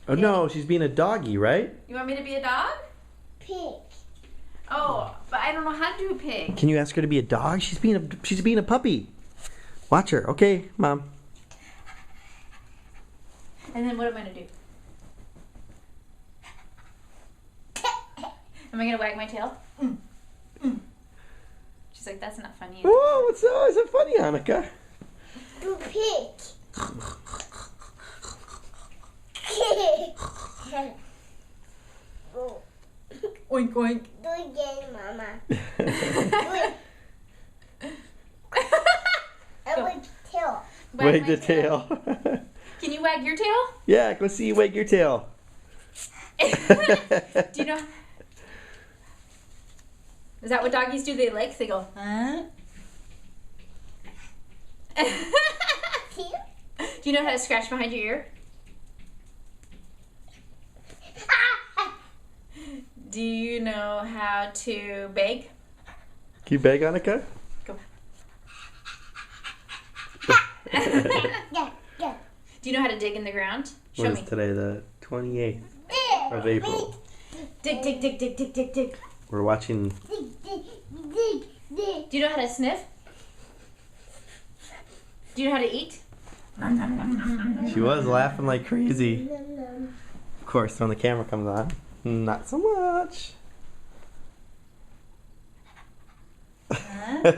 Oh no, she's being a doggy, right? You want me to be a dog? Pig. Oh, but I don't know how to do a pig. Can you ask her to be a dog? She's being a puppy. Watch her. Okay, Mom. And then what am I gonna do? Am I gonna wag my tail? She's like, that's not funny. Whoa, what's so is it funny, Annika? Do pig. Oh. Oink oink. Do it again, Mama. I would tail. Wag my the tail. Can you wag your tail? Yeah, let's see you wag your tail. Do you know? Is that what doggies do? They lick. They go, huh? Do you know how to scratch behind your ear? Do you know how to beg? Can you beg, Annika? Go. Yeah, yeah. Do you know how to dig in the ground? Show What me. is today? The 28th of April. Dig, dig, dig, dig, dig, dig, dig. We're watching. Dig, dig, dig, dig. Do you know how to sniff? Do you know how to eat? She was laughing like crazy. Nom, nom. Of course, when the camera comes on, not so much. Huh?